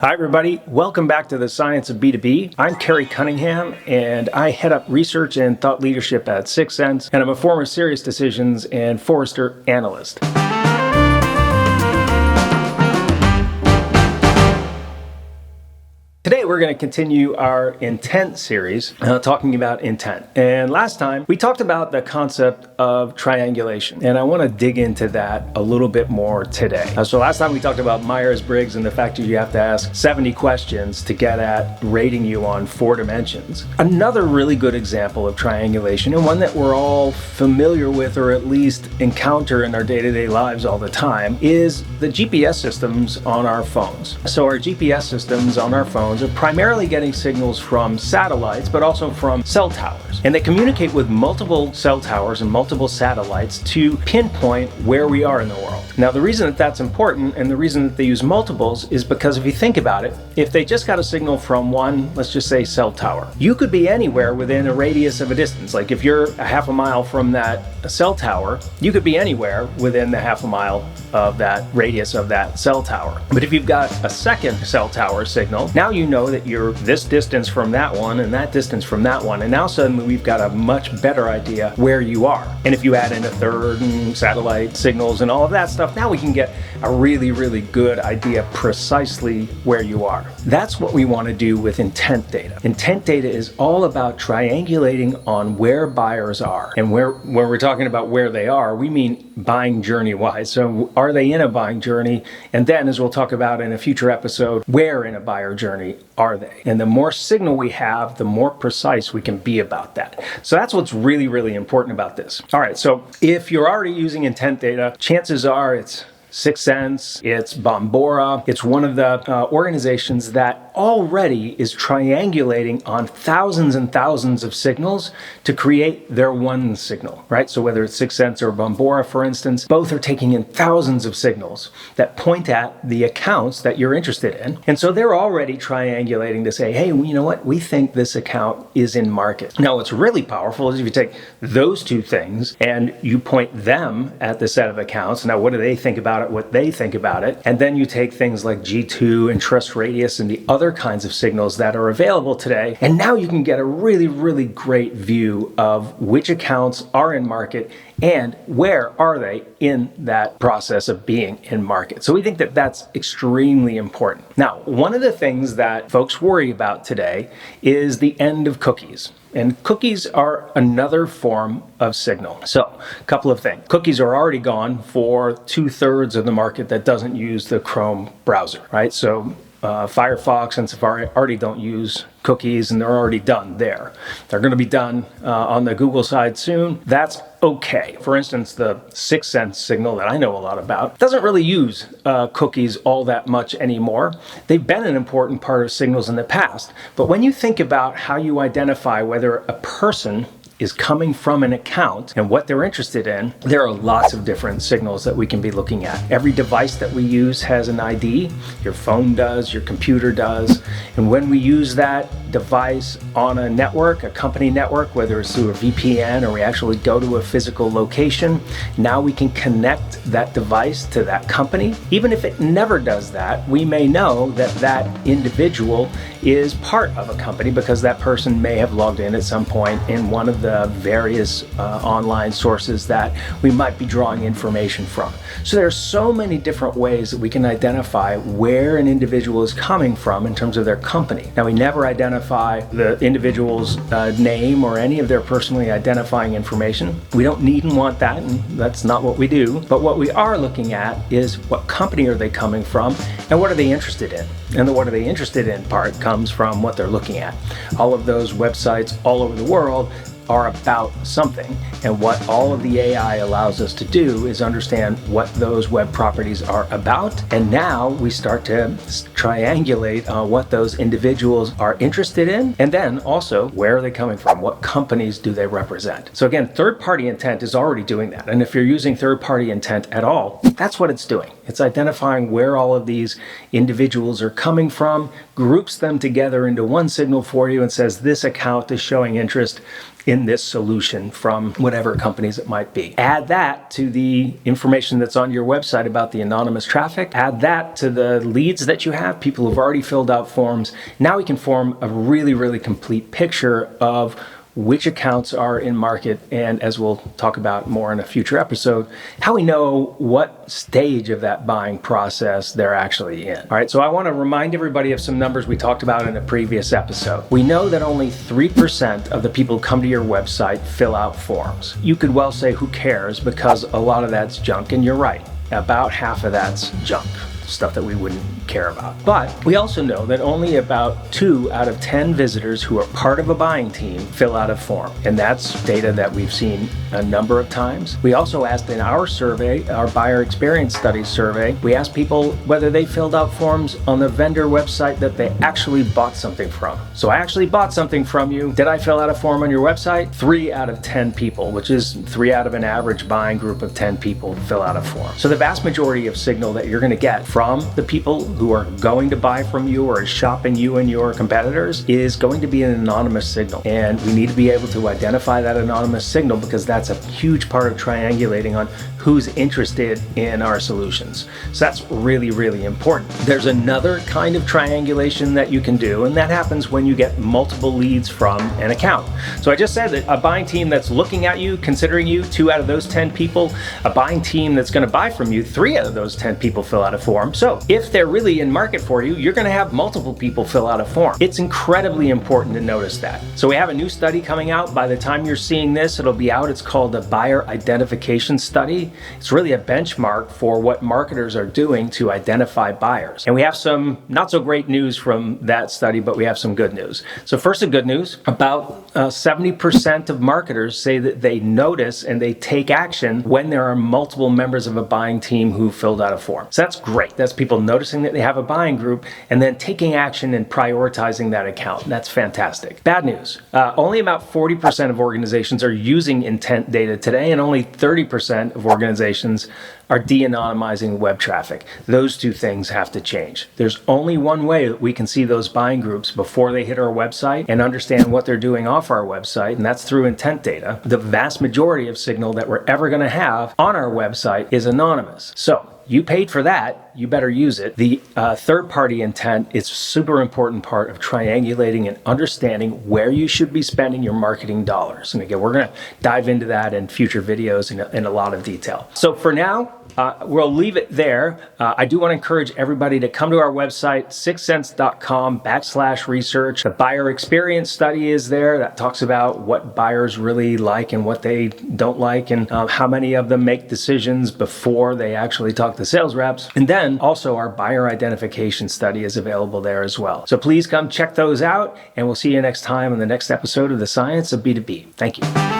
Hi everybody, welcome back to the Science of B2B. I'm Kerry Cunningham and I head up research and thought leadership at 6 Sense, and I'm a former Serious Decisions and Forrester analyst. Today we're going to continue our intent series, talking about intent. And last time we talked about the concept of triangulation, and I want to dig into that a little bit more today. So last time we talked about Myers-Briggs and the fact that you have to ask 70 questions to get at rating you on 4 dimensions. Another really good example of triangulation, and one that we're all familiar with or at least encounter in our day-to-day lives all the time, is the GPS systems on our phones. So our GPS systems on our phones are primarily getting signals from satellites, but also from cell towers. And they communicate with multiple cell towers and multiple satellites to pinpoint where we are in the world. Now, the reason that that's important and the reason that they use multiples is because if you think about it, if they just got a signal from one, let's just say cell tower, you could be anywhere within a radius of a distance. Like if you're a half a mile from that cell tower, you could be anywhere within the half a mile of that radius of that cell tower. But if you've got a second cell tower signal, now you know that you're this distance from that one and that distance from that one, and now suddenly we've got a much better idea where you are. And if you add in a third and satellite signals and all of that stuff, now we can get a really good idea precisely where you are. That's what we want to do with intent data. Intent data is all about triangulating on where buyers are. And when we're talking about where they are, we mean buying journey wise. So are they in a buying journey? And then, as we'll talk about in a future episode, where in a buyer journey are they? And the more signal we have, the more precise we can be about that. So that's what's really important about this. All right, so if you're already using intent data, chances are it's 6 Sense, it's Bombora, it's one of the organizations that already is triangulating on thousands and thousands of signals to create their one signal, right? So whether it's 6 Sense or Bombora, for instance, both are taking in thousands of signals that point at the accounts that you're interested in. And so they're already triangulating to say, hey, you know what? We think this account is in market. Now, what's really powerful is if you take those two things and you point them at the set of accounts. Now, what do they think about it, what they think about it, and then you take things like G2 and trust radius and the other kinds of signals that are available today, and now you can get a really great view of which accounts are in market and where are they in that process of being in market. So we think that that's extremely important. Now, one of the things that folks worry about today is the end of cookies. And cookies are another form of signal. So, a couple of things. Cookies are already gone for 2/3 of the market that doesn't use the Chrome browser, right? So, Firefox and Safari already don't use cookies, and they're already done there. They're going to be done on the Google side soon. That's okay. For instance, the 6 Sense signal that I know a lot about doesn't really use cookies all that much anymore. They've been an important part of signals in the past. But when you think about how you identify whether a person is coming from an account and what they're interested in, there are lots of different signals that we can be looking at. Every device that we use has an ID. Your phone does, your computer does. And when we use that device on a network, a company network, whether it's through a VPN or we actually go to a physical location, now we can connect that device to that company. Even if it never does that, we may know that that individual is part of a company because that person may have logged in at some point in one of the various online sources that we might be drawing information from. So there are so many different ways that we can identify where an individual is coming from in terms of their company. Now, we never identify the individual's name or any of their personally identifying information. We don't need and want that, and that's not what we do. But what we are looking at is what company are they coming from and what are they interested in? And the what are they interested in part comes from what they're looking at. All of those websites all over the world are about something, and what all of the AI allows us to do is understand what those web properties are about, and now we start to triangulate on what those individuals are interested in, and then also where are they coming from, what companies do they represent. So again, third-party intent is already doing that, and if you're using third-party intent at all, that's what it's doing. It's identifying where all of these individuals are coming from, groups them together into one signal for you and says this account is showing interest in this solution from whatever companies it might be. Add that to the information that's on your website about the anonymous traffic. Add that to the leads that you have, people who've already filled out forms. Now we can form a really, really complete picture of which accounts are in market, and as we'll talk about more in a future episode, how we know what stage of that buying process they're actually in. All right, so I want to remind everybody of some numbers we talked about in a previous episode. We know that only 3% of the people who come to your website fill out forms. You could well say, who cares, because a lot of that's junk, and you're right. About half of that's junk. Stuff that we wouldn't care about. But we also know that only about 2 out of 10 visitors who are part of a buying team fill out a form. And that's data that we've seen a number of times. We also asked in our survey, our buyer experience studies survey, we asked people whether they filled out forms on the vendor website that they actually bought something from. So I actually bought something from you. Did I fill out a form on your website? 3 out of 10 people, which is 3 out of an average buying group of 10 people fill out a form. So the vast majority of signal that you're going to get from the people who are going to buy from you or shopping you and your competitors is going to be an anonymous signal. And we need to be able to identify that anonymous signal because that's a huge part of triangulating on who's interested in our solutions. So that's really, really important. There's another kind of triangulation that you can do, and that happens when you get multiple leads from an account. So I just said that a buying team that's looking at you, considering you, 2 out of those 10 people, a buying team that's going to buy from you, 3 out of those 10 people fill out a form. So if they're really in market for you, you're going to have multiple people fill out a form. It's incredibly important to notice that. So we have a new study coming out. By the time you're seeing this, it'll be out. It's called the Buyer Identification Study. It's really a benchmark for what marketers are doing to identify buyers. And we have some not so great news from that study, but we have some good news. So first, the good news, about 70% of marketers say that they notice and they take action when there are multiple members of a buying team who filled out a form. So that's great. That's people noticing that they have a buying group and then taking action and prioritizing that account. That's fantastic. Bad news. Only about 40% of organizations are using intent data today, and only 30% of organizations are de-anonymizing web traffic. Those two things have to change. There's only one way that we can see those buying groups before they hit our website and understand what they're doing off our website, and that's through intent data. The vast majority of signal that we're ever going to have on our website is anonymous. So you paid for that, you better use it. The third-party intent is a super important part of triangulating and understanding where you should be spending your marketing dollars. And again, we're going to dive into that in future videos in a lot of detail. So for now, we'll leave it there. I do want to encourage everybody to come to our website, sixthsense.com/research. The buyer experience study is there that talks about what buyers really like and what they don't like, and how many of them make decisions before they actually talk to sales reps. And then also our buyer identification study is available there as well. So please come check those out, and we'll see you next time on the next episode of the Science of B2B. Thank you.